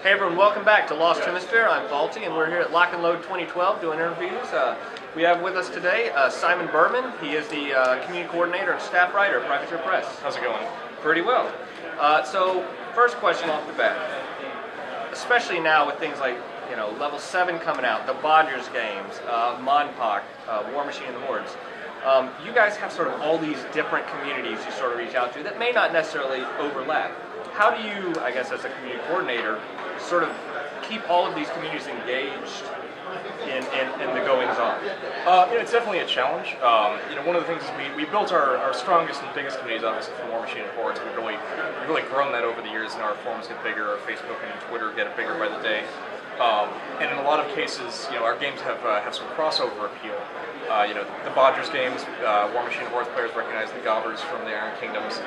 Hey everyone, welcome back to Lost Hemisphere. I'm Faultie, and we're here at Lock and Load 2012 doing interviews. We have with us today Simon Berman. He is the community coordinator and staff writer at Privateer Press. How's it going? Pretty well. So, first question off the bat. Especially now with things like, Level 7 coming out, the Bodgers games, Monpok, War Machine and the Hordes. You guys have sort of all these different communities you sort of reach out to that may not necessarily overlap. How do you, I guess as a community coordinator, sort of keep all of these communities engaged in the goings-on? It's definitely a challenge. One of the things is we built our strongest and biggest communities, obviously, for War Machine and Hordes. We've really grown that over the years, and our forums get bigger, our Facebook and Twitter get bigger by the day. And in a lot of cases, our games have some crossover appeal. The Bodgers games, War Machine and Hordes players recognize the Gobbers from the Iron Kingdoms.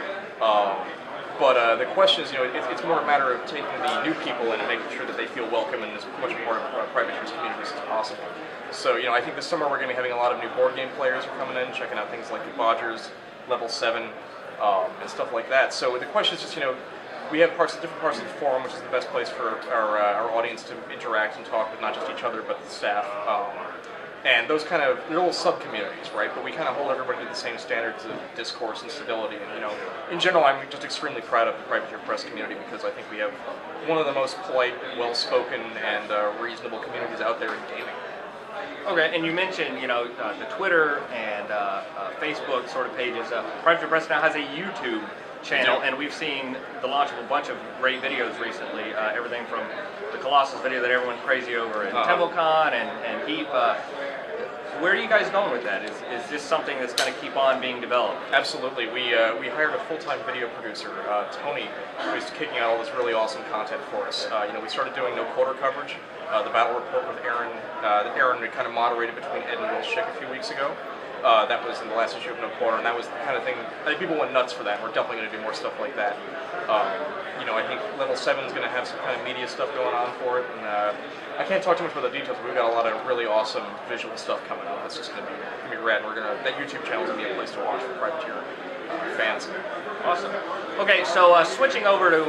But the question is, it's more a matter of taking the new people in and making sure that they feel welcome in as much more Privateer's communities as possible. So, I think this summer we're going to be having a lot of new board game players who are coming in, checking out things like the Bodgers, Level 7, and stuff like that. So the question is just, we have different parts of the forum, which is the best place for our audience to interact and talk with not just each other, but the staff. And those they're little sub-communities, right? But we kind of hold everybody to the same standards of discourse and stability. And, in general, I'm just extremely proud of the Privateer Press community because I think we have one of the most polite, well-spoken, and reasonable communities out there in gaming. Okay, and you mentioned, the Twitter and Facebook sort of pages. Privateer Press now has a YouTube channel, and we've seen the launch of a bunch of great videos recently. Everything from the Colossus video that everyone's crazy over at TempleCon and Heap. Where are you guys going with that? Is this something that's going to keep on being developed? Absolutely. We hired a full-time video producer, Tony, who's kicking out all this really awesome content for us. We started doing no quarter coverage. The battle report with Aaron, that Aaron kind of moderated between Ed and Will Schick a few weeks ago. That was in the last issue of No Quarter, and that was the kind of thing, I think people went nuts for that. We're definitely going to do more stuff like that. I think Level 7 is going to have some kind of media stuff going on for it, and I can't talk too much about the details, but we've got a lot of really awesome visual stuff coming up. It's just going to be rad. That YouTube channel is going to be a place to watch for Privateer fans. Awesome. Okay, so switching over to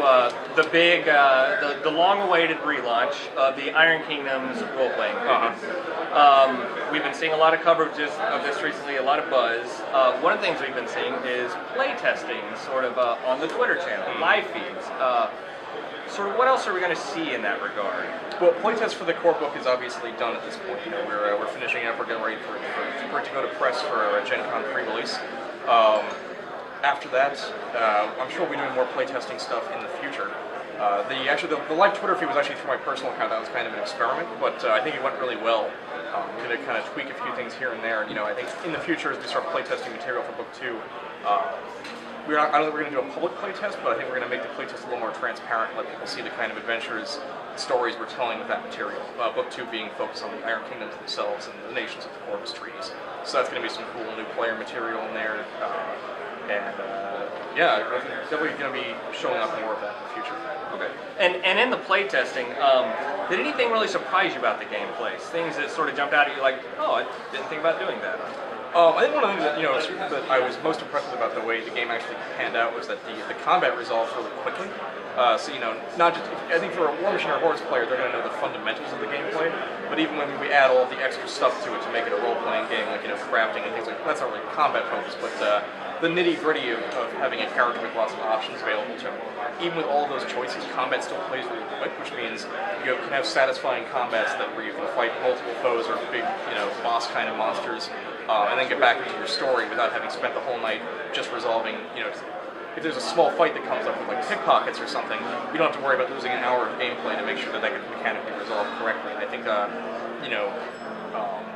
the big, the long-awaited relaunch of the Iron Kingdoms role-playing game. We've been seeing a lot of coverage of this recently, a lot of buzz. One of the things we've been seeing is playtesting, sort of on the Twitter channel, live feeds. Sort of what else are we going to see in that regard? Well, playtest for the core book is obviously done at this point. We're finishing up. We're getting ready for it to go to press for a Gen Con pre-release. After that, I'm sure we'll be doing more playtesting stuff in the future. The live Twitter feed was actually through my personal account. That was kind of an experiment, but I think it went really well. I'm going to kind of tweak a few things here and there. And, I think in the future, as we start playtesting material for Book 2, I don't think we're going to do a public playtest, but I think we're going to make the playtest a little more transparent, let people see the kind of adventures, stories we're telling with that material. Book 2 being focused on the Iron Kingdoms themselves and the nations of the Corvus trees. So that's going to be some cool new player material in there. Definitely going to be showing up more of that in the future. Okay. And in the playtesting, did anything really surprise you about the gameplay? Things that sort of jumped out at you like, oh, I didn't think about doing that. I think one of the things that I was most impressed with about the way the game actually panned out was that the combat resolved really quickly. Not just, I think for a War Machine or Hordes player, they're going to know the fundamentals of the gameplay, but even when we add all of the extra stuff to it to make it a role-playing game, like, crafting and things like that, that's not really combat focused, but the nitty-gritty of having a character with lots of options available to him. Even with all of those choices, combat still plays really quick, which means you can have satisfying combats where you can fight multiple foes or big, boss kind of monsters, and then get back into your story without having spent the whole night just resolving, if there's a small fight that comes up with like pickpockets or something, you don't have to worry about losing an hour of gameplay to make sure that gets mechanically resolved correctly. And I think,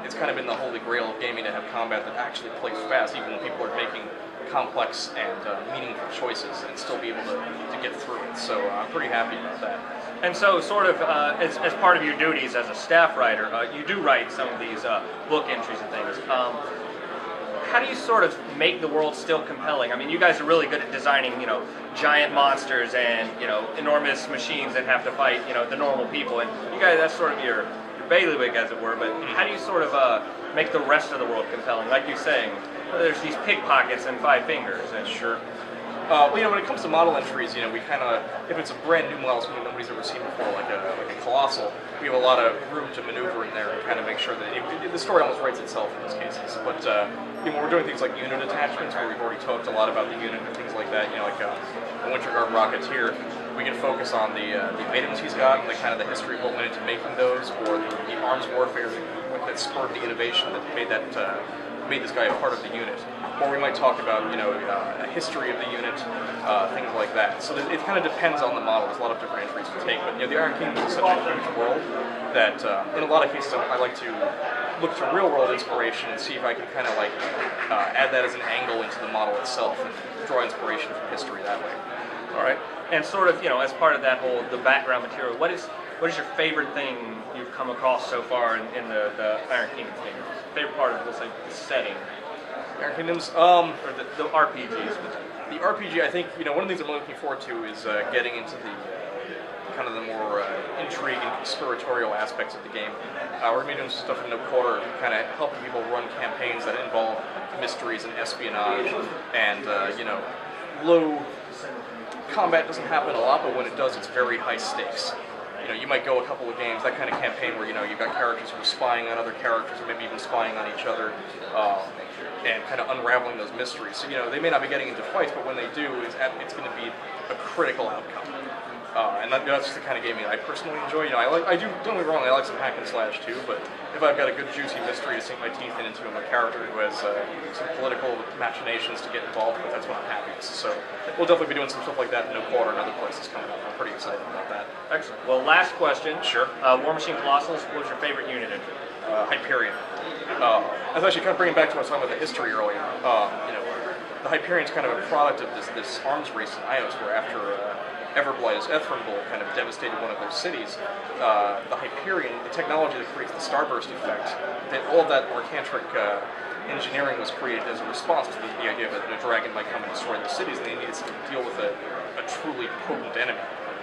it's kind of been the holy grail of gaming to have combat that actually plays fast, even when people are making complex and meaningful choices, and still be able to get through it. So I'm pretty happy about that. And so, sort of, as part of your duties as a staff writer, you do write some of these book entries and things. How do you sort of make the world still compelling? I mean, you guys are really good at designing, giant monsters and, enormous machines that have to fight, the normal people. And you guys, that's sort of your bailiwick, as it were. But how do you sort of make the rest of the world compelling? Like you're saying, there's these pickpockets and 5 fingers. And Sure. Well, when it comes to model entries, we kind of, if it's a brand new model, something nobody's ever seen before, like a Colossal, we have a lot of room to maneuver in there and kind of make sure that the story almost writes itself in those cases. But when we're doing things like unit attachments, where we've already talked a lot about the unit and things like that, like a Winter Guard Rocketeer, we can focus on the items he's got and the kind of the history of what went into making those, or the arms warfare that spurred the innovation that made this guy a part of the unit. Or we might talk about, a history of the unit, things like that. So it kind of depends on the model. There's a lot of different entries to take. But the Iron Kingdom is such a huge world that in a lot of cases I like to look to real-world inspiration and see if I can kind of add that as an angle into the model itself and draw inspiration from history that way. all right, and sort of as part of that whole the background material, what is your favorite thing you've come across so far in the Iron Kingdom thing? Favorite part of, let's say, the setting, Iron Kingdoms, or the RPGs? the RPG, I think, one of the things I'm looking forward to is getting into the kind of the more intrigue and conspiratorial aspects of the game. We're going to be doing some stuff in No Quarter, kind of helping people run campaigns that involve mysteries and espionage, and low combat doesn't happen a lot, but when it does, it's very high stakes. You might go a couple of games, that kind of campaign where you've got characters who are spying on other characters, or maybe even spying on each other, and kind of unraveling those mysteries. So they may not be getting into fights, but when they do, it's going to be a critical outcome. And that's just the kind of gaming I personally enjoy. I do, don't get me wrong, I like some hack and slash too, but if I've got a good juicy mystery to sink my teeth into and a character who has some political machinations to get involved with, that's when I'm happiest. So we'll definitely be doing some stuff like that in No Quarter and other places coming up. I'm pretty excited about that. Excellent. Well, last question. Sure. War Machine Colossals, what was your favorite unit entry? Hyperion. I was actually kind of bringing back to what I was talking about the history earlier. The Hyperion's kind of a product of this arms race in Ios, where after Everblight's Ethrenbull kind of devastated one of their cities, the Hyperion, the technology that creates the starburst effect, all of that arcantric engineering was created as a response to the idea that a dragon might come and destroy the cities, and they needed to deal with a truly potent enemy.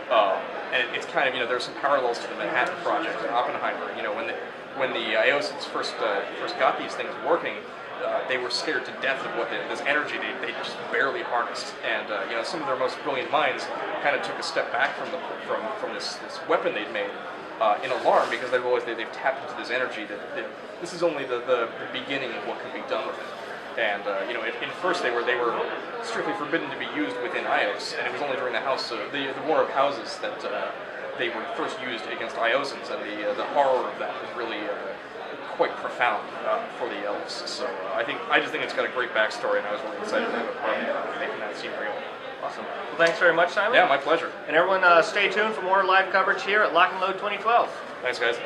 And it's kind of, there's some parallels to the Manhattan Project and Oppenheimer. When the Iosans first got these things working, they were scared to death of this energy they just barely harnessed, and some of their most brilliant minds kind of took a step back from this weapon they'd made in alarm, because they realized they've tapped into this energy that this is only the beginning of what can be done with it. And at first they were strictly forbidden to be used within Ios, and it was only during the War of Houses that they were first used against Iosans, and the horror of that was really quite profound for the elves. So I just think it's got a great backstory, and I was really excited to have a part of making that seem real. Awesome. Well, thanks very much, Simon. Yeah, my pleasure. And everyone, stay tuned for more live coverage here at Lock and Load 2012. Thanks, guys.